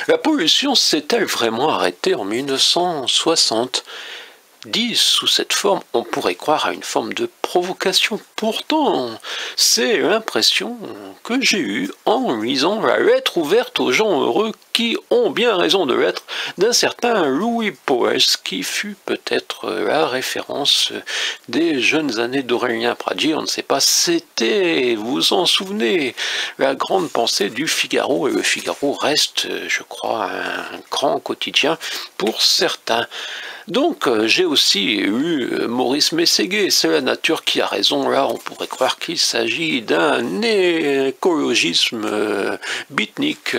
La pollution s'est-elle vraiment arrêtée en 1960? Dit sous cette forme, on pourrait croire à une forme de provocation. Pourtant, c'est l'impression que j'ai eue en lisant la lettre ouverte aux gens heureux qui ont bien raison de l'être d'un certain Louis Poels, qui fut peut-être la référence des jeunes années d'Aurélien Pradier. On ne sait pas, c'était, vous en souvenez, la grande pensée du Figaro, et le Figaro reste, je crois, un grand quotidien pour certains. Donc j'ai aussi eu Maurice Mességuet, c'est la nature qui a raison. Là on pourrait croire qu'il s'agit d'un écologisme beatnik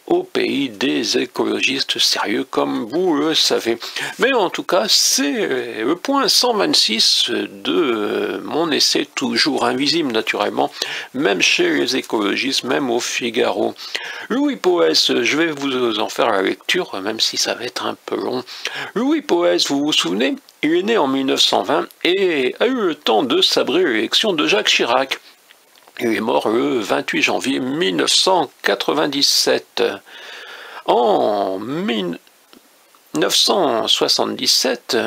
au pays des écologistes sérieux, comme vous le savez. Mais en tout cas, c'est le point 126 de mon essai, toujours invisible naturellement, même chez les écologistes, même au Figaro. Louis Poels, je vais vous en faire la lecture, même si ça va être un peu long. Louis Poels, vous vous souvenez, il est né en 1920 et a eu le temps de sabrer l'élection de Jacques Chirac. Il est mort le 28 janvier 1997. En 1977,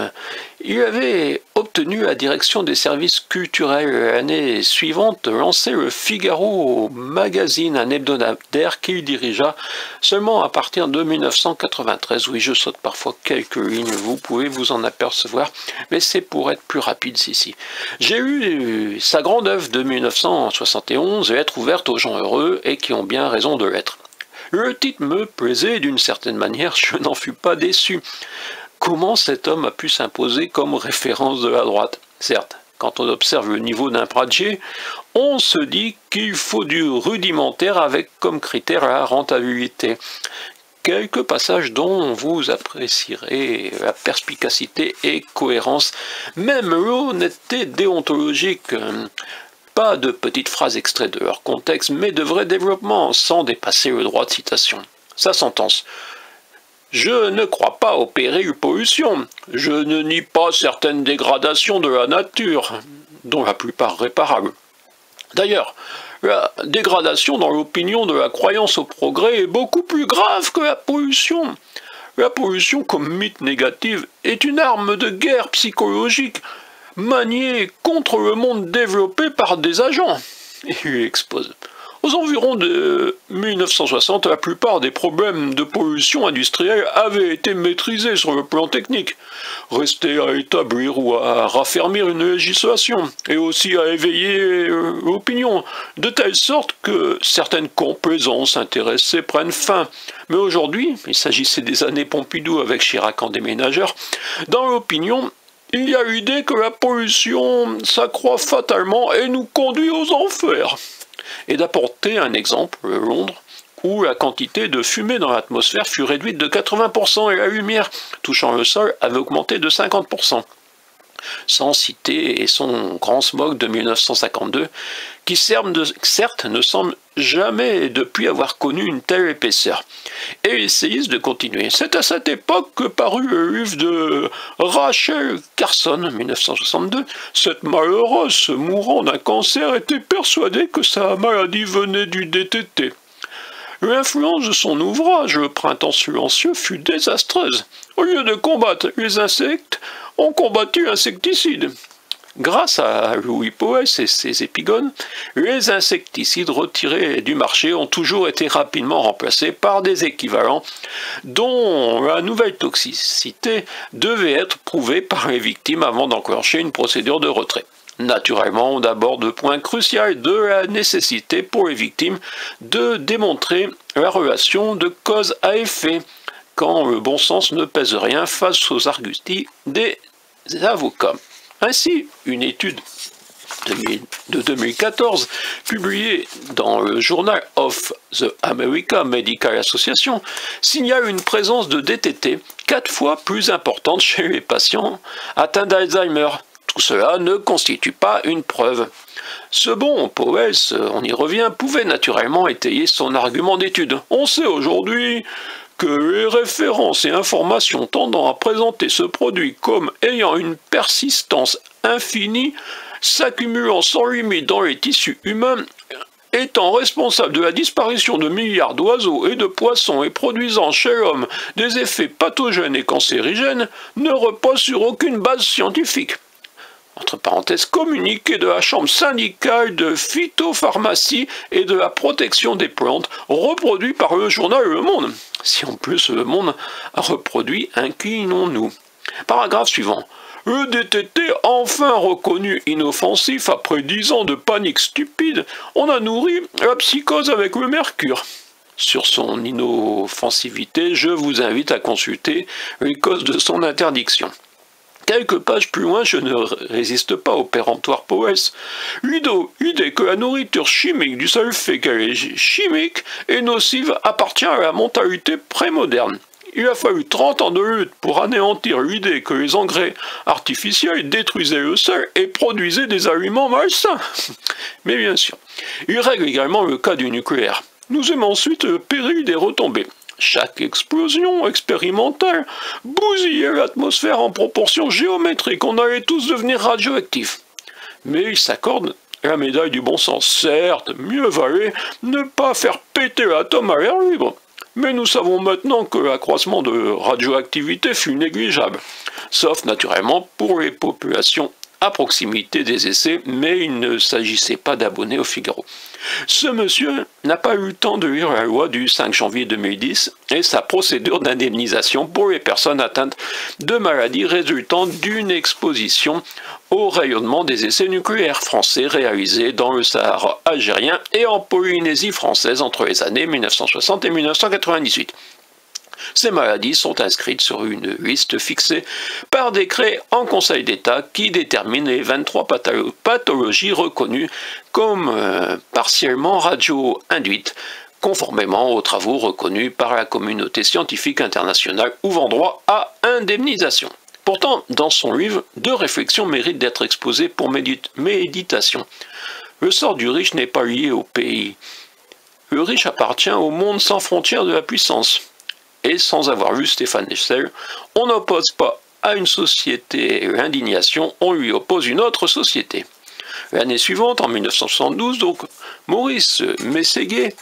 il avait obtenu la direction des services culturels. L'année suivante, lancé le Figaro Magazine, un hebdomadaire qu'il dirigea seulement à partir de 1993. Oui, je saute parfois quelques lignes, vous pouvez vous en apercevoir, mais c'est pour être plus rapide ici. J'ai lu sa grande œuvre de 1971, Lettres ouvertes aux gens heureux et qui ont bien raison de l'être. Le titre me plaisait d'une certaine manière, je n'en fus pas déçu. Comment cet homme a pu s'imposer comme référence de la droite? Certes, quand on observe le niveau d'un Pradier, on se dit qu'il faut du rudimentaire avec comme critère la rentabilité. Quelques passages dont vous apprécierez la perspicacité et cohérence, même l'honnêteté déontologique. Pas de petites phrases extraites de leur contexte, mais de vrais développements, sans dépasser le droit de citation. Sa sentence. Je ne crois pas aux périls pollution. Je ne nie pas certaines dégradations de la nature, dont la plupart réparables. D'ailleurs, la dégradation dans l'opinion de la croyance au progrès est beaucoup plus grave que la pollution. La pollution comme mythe négatif est une arme de guerre psychologique maniée contre le monde développé par des agents. Et il expose. Aux environs de 1960, la plupart des problèmes de pollution industrielle avaient été maîtrisés sur le plan technique. Restait à établir ou à raffermir une législation, et aussi à éveiller l'opinion, de telle sorte que certaines complaisances intéressées prennent fin. Mais aujourd'hui, il s'agissait des années Pompidou avec Chirac en déménageur, dans l'opinion, il y a l'idée que la pollution s'accroît fatalement et nous conduit aux enfers. Et d'apporter un exemple, Londres, où la quantité de fumée dans l'atmosphère fut réduite de 80% et la lumière touchant le sol avait augmenté de 50%. Sans citer son grand smog de 1952, qui certes ne semble jamais depuis avoir connu une telle épaisseur. Et il essayiste de continuer. C'est à cette époque que parut le livre de Rachel Carson, 1962. Cette malheureuse, mourant d'un cancer, était persuadée que sa maladie venait du DTT. L'influence de son ouvrage, Le printemps silencieux, fut désastreuse. Au lieu de combattre les insectes, on combattit l'insecticide. Grâce à Louis Poels et ses épigones, les insecticides retirés du marché ont toujours été rapidement remplacés par des équivalents dont la nouvelle toxicité devait être prouvée par les victimes avant d'enclencher une procédure de retrait. Naturellement, on aborde le point crucial de la nécessité pour les victimes de démontrer la relation de cause à effet, quand le bon sens ne pèse rien face aux arguties des avocats. Ainsi, une étude de 2014, publiée dans le Journal of the American Medical Association, signale une présence de DTT 4 fois plus importante chez les patients atteints d'Alzheimer. Tout cela ne constitue pas une preuve. Ce bon Poels, on y revient, pouvait naturellement étayer son argument d'étude. On sait aujourd'hui que les références et informations tendant à présenter ce produit comme ayant une persistance infinie, s'accumulant sans limite dans les tissus humains, étant responsable de la disparition de milliards d'oiseaux et de poissons et produisant chez l'homme des effets pathogènes et cancérigènes, ne repose sur aucune base scientifique. Entre parenthèses, communiqué de la Chambre syndicale de phytopharmacie et de la protection des plantes, reproduit par le journal Le Monde. Si en plus Le Monde a reproduit, inclinons-nous. Paragraphe suivant. Le DDT, enfin reconnu inoffensif après 10 ans de panique stupide, on a nourri la psychose avec le mercure. Sur son inoffensivité, je vous invite à consulter les causes de son interdiction. Quelques pages plus loin, je ne résiste pas au péremptoire Powell. L'idée que la nourriture chimique, du seul fait qu'elle est chimique et nocive, appartient à la mentalité prémoderne. Il a fallu 30 ans de lutte pour anéantir l'idée que les engrais artificiels détruisaient le sol et produisaient des aliments malsains. Mais bien sûr, il règle également le cas du nucléaire. Nous aimons ensuite le péril des retombées. Chaque explosion expérimentale bousillait l'atmosphère en proportion géométrique, on allait tous devenir radioactifs. Mais il s'accorde la médaille du bon sens. Certes, mieux valait ne pas faire péter l'atome à l'air libre. Mais nous savons maintenant que l'accroissement de radioactivité fut négligeable, sauf naturellement pour les populations à proximité des essais, mais il ne s'agissait pas d'abonnés au Figaro. Ce monsieur n'a pas eu le temps de lire la loi du 5 janvier 2010 et sa procédure d'indemnisation pour les personnes atteintes de maladies résultant d'une exposition au rayonnement des essais nucléaires français réalisés dans le Sahara algérien et en Polynésie française entre les années 1960 et 1998. Ces maladies sont inscrites sur une liste fixée par décret en Conseil d'État qui détermine les 23 pathologies reconnues comme partiellement radio-induites, conformément aux travaux reconnus par la communauté scientifique internationale ouvrant droit à indemnisation. Pourtant, dans son livre, 2 réflexions méritent d'être exposées pour méditation. Le sort du riche n'est pas lié au pays. Le riche appartient au monde sans frontières de la puissance. Et sans avoir lu Stéphane Hessel, on n'oppose pas à une société l'indignation, on lui oppose une autre société. L'année suivante, en 1972, donc, Maurice Mességuet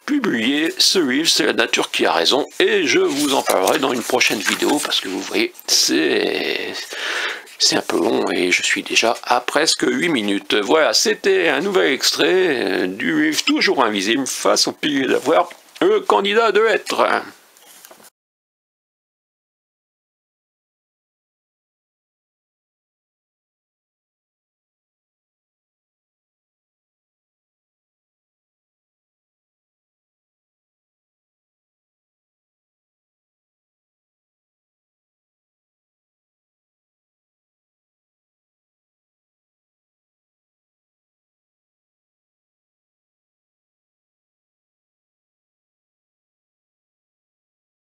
publiait ce livre, C'est la nature qui a raison, et je vous en parlerai dans une prochaine vidéo, parce que vous voyez, c'est un peu long, et je suis déjà à presque 8 minutes. Voilà, c'était un nouvel extrait du livre Toujours invisible, face au pilier d'avoir le candidat de lettres.